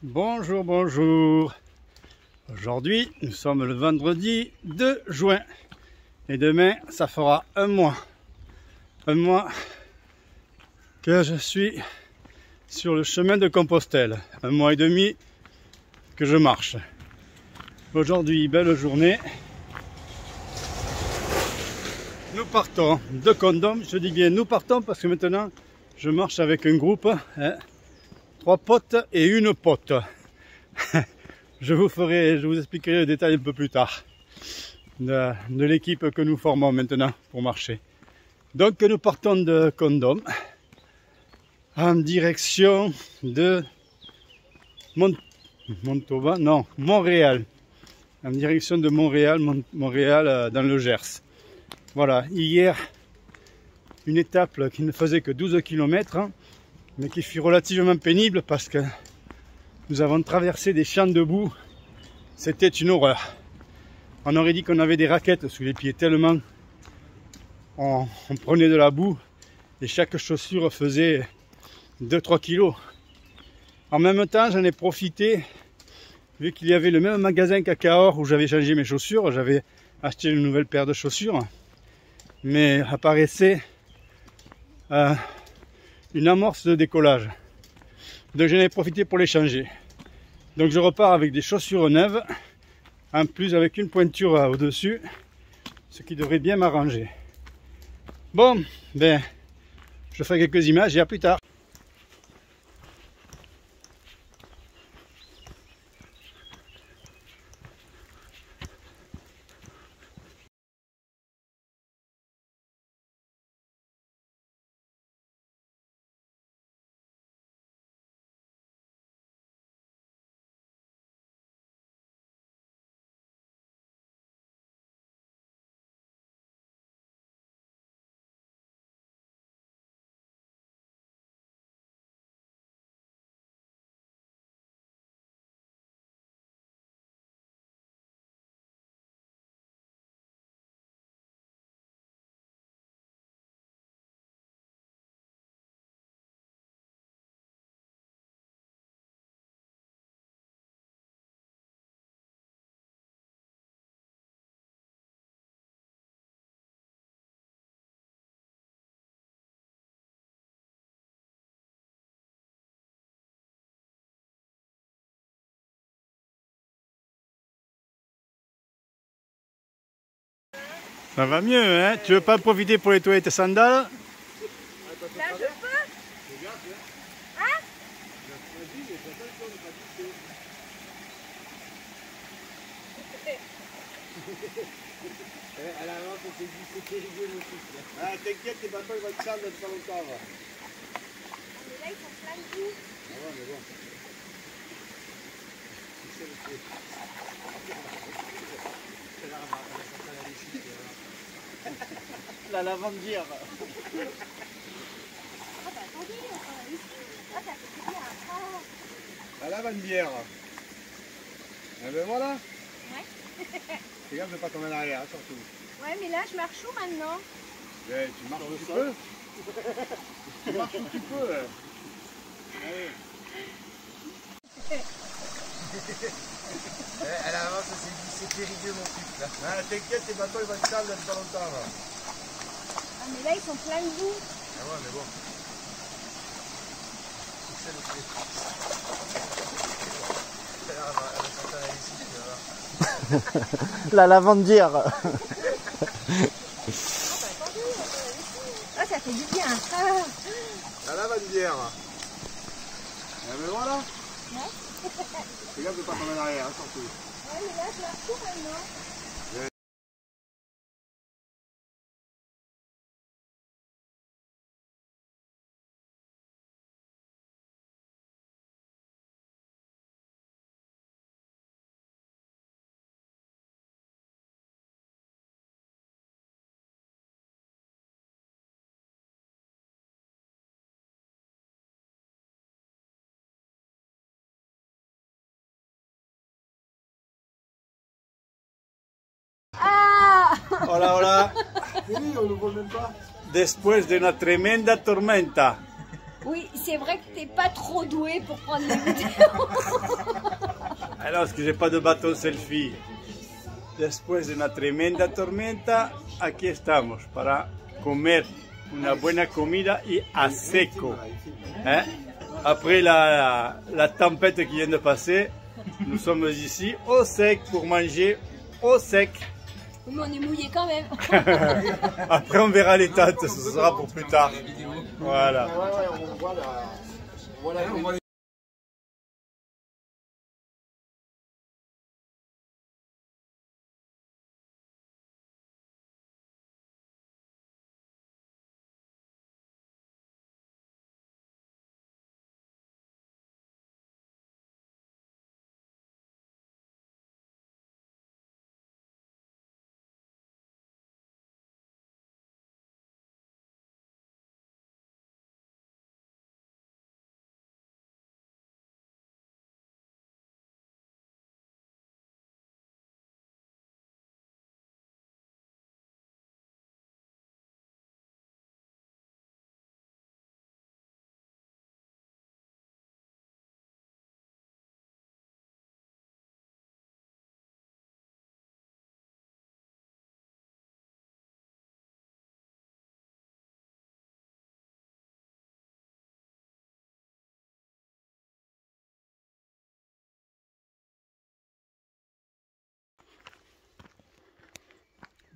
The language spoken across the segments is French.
Bonjour, bonjour. Aujourd'hui, nous sommes le vendredi 2 juin. Et demain, ça fera un mois. Un mois que je suis sur le chemin de Compostelle. Un mois et demi que je marche. Aujourd'hui, belle journée. Nous partons de Condom. Je dis bien nous partons parce que maintenant, je marche avec un groupe. 3 potes et une pote. Je vous expliquerai le détail un peu plus tard de l'équipe que nous formons maintenant pour marcher. Donc nous partons de Condom en direction de Montréal. En direction de Montréal, dans le Gers. Voilà, hier, une étape qui ne faisait que 12 km, mais qui fut relativement pénible parce que nous avons traversé des champs de boue. C'était une horreur. On aurait dit qu'on avait des raquettes sous les pieds tellement on prenait de la boue et chaque chaussure faisait 2-3 kilos. En même temps, j'en ai profité, vu qu'il y avait le même magasin qu'à Cahors où j'avais changé mes chaussures. J'avais acheté une nouvelle paire de chaussures, mais apparaissait une amorce de décollage. Donc j'en ai profité pour les changer. Donc je repars avec des chaussures neuves, en plus avec une pointure au-dessus, ce qui devrait bien m'arranger. Bon, ben, je ferai quelques images et à plus tard. Ça va mieux, hein? Tu veux pas profiter pour nettoyer tes sandales? Là, je peux? Hein? À l'avance, on s'est dit c'était rigolo mon truc. Ah, t'inquiète, tes bâtons ils vont être sales dans pas longtemps. Va. Mais là, ils sont pleins de boue. Ah ouais, mais bon. C'est ça le truc. La lavandière. Ah bah attendez, ici. Ah, ça fait du bien. Ah. La lavandière. Et ben voilà. Ouais. Fais gaffe de pas tomber en arrière, hein, surtout. Ouais, mais là, je marche où maintenant? Ouais, tu marches où tu peux. Tu marches où tu peux. Allez. À l'avance, on s'est dit c'est périlleux mon truc là. Ah, t'inquiète, tes bâtons ils vont être sales dans pas longtemps. Là. Ah, mais là, ils sont pleins de boue. Ah ouais, mais bon. C'est ça le truc. Elle va sortir la lessive, tu vas voir. La lavandière. Ah, bah attendez, ici. Ah, ça fait du bien. Ah. La lavandière. Et ben voilà. Ouais. Fais gaffe de pas tomber en arrière, hein, surtout. Ouais, mais là, je marche où maintenant? Ah! Hola, hola. Oui, on ne voit même pas. Después de una tremenda tormenta. Oui, c'est vrai que t'es pas trop doué pour prendre les vidéos. Alors, parce que j'ai pas de bâton selfie. Después de una tremenda tormenta, aquí estamos para comer una buena comida y a seco. Hein? Après la tempête qui vient de passer, nous sommes ici au sec pour manger au sec. Oui, mais on est mouillé quand même. Après, on verra les tentes, ce sera pour plus tard. Voilà. Ouais, on voit la...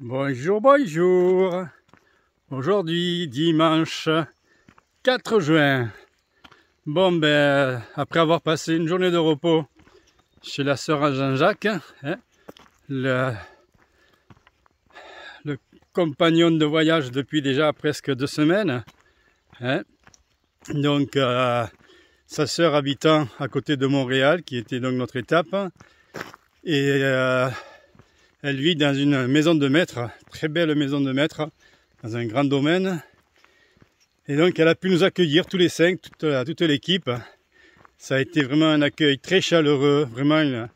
Bonjour, bonjour. Aujourd'hui, dimanche 4 juin. Bon, ben, après avoir passé une journée de repos chez la sœur à Jean-Jacques, hein, le compagnon de voyage depuis déjà presque 2 semaines. Hein. Donc, sa sœur habitant à côté de Montréal, qui était donc notre étape. Et elle vit dans une maison de maître, très belle maison de maître, dans un grand domaine. Et donc, elle a pu nous accueillir tous les 5, toute l'équipe. Ça a été vraiment un accueil très chaleureux, vraiment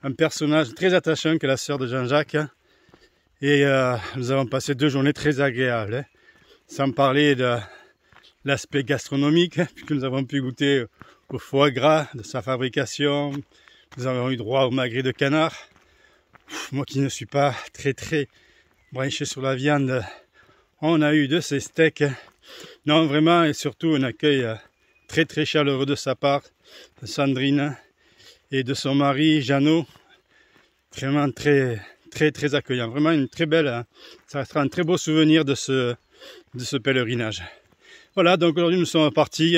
un personnage très attachant que la sœur de Jean-Jacques. Et nous avons passé 2 journées très agréables, hein, sans parler de l'aspect gastronomique, puisque nous avons pu goûter au foie gras de sa fabrication. Nous avons eu droit au magret de canard. Moi qui ne suis pas très branché sur la viande, on a eu de ces steaks. Non, vraiment, et surtout un accueil très chaleureux de sa part, de Sandrine et de son mari Jeannot. Vraiment très accueillant. Vraiment une très belle, ça sera un très beau souvenir de ce pèlerinage. Voilà, donc aujourd'hui nous sommes partis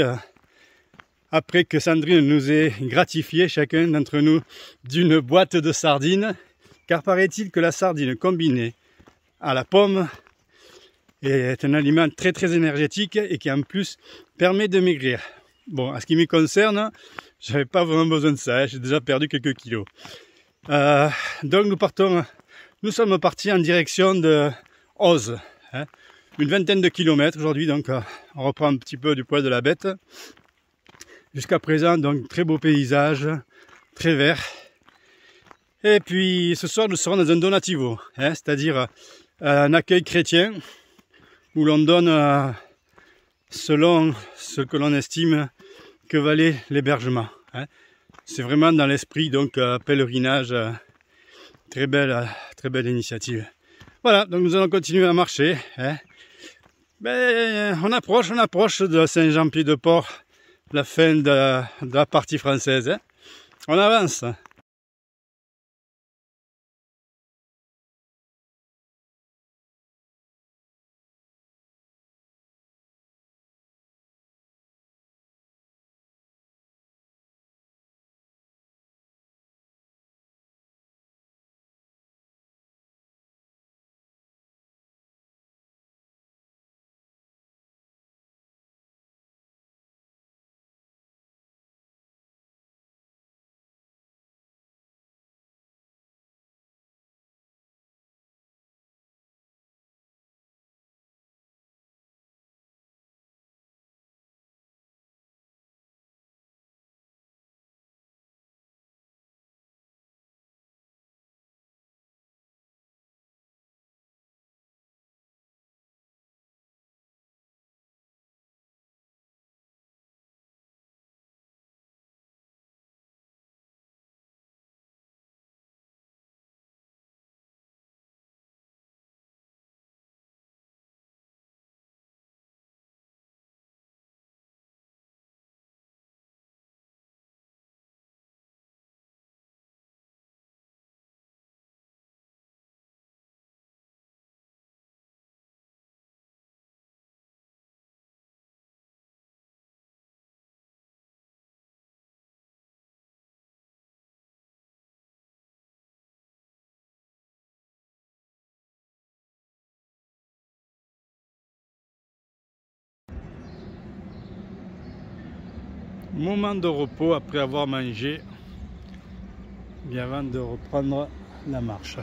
après que Sandrine nous ait gratifié chacun d'entre nous d'une boîte de sardines, car paraît-il que la sardine combinée à la pomme est un aliment très énergétique et qui en plus permet de maigrir. Bon, à ce qui me concerne, j'avais pas vraiment besoin de ça, hein, j'ai déjà perdu quelques kilos. Donc nous sommes partis en direction de Oz, hein, une vingtaine de kilomètres aujourd'hui, donc on reprend un petit peu du poil de la bête. Jusqu'à présent, donc très beau paysage, très vert. Et puis ce soir nous serons dans un donativo, hein, c'est-à-dire un accueil chrétien où l'on donne selon ce que l'on estime que valait l'hébergement. Hein. C'est vraiment dans l'esprit donc pèlerinage, très belle initiative. Voilà, donc nous allons continuer à marcher. Hein. Ben, on approche de Saint-Jean-Pied-de-Port, la fin de la partie française. Hein. On avance. Moment de repos après avoir mangé, bien avant de reprendre la marche.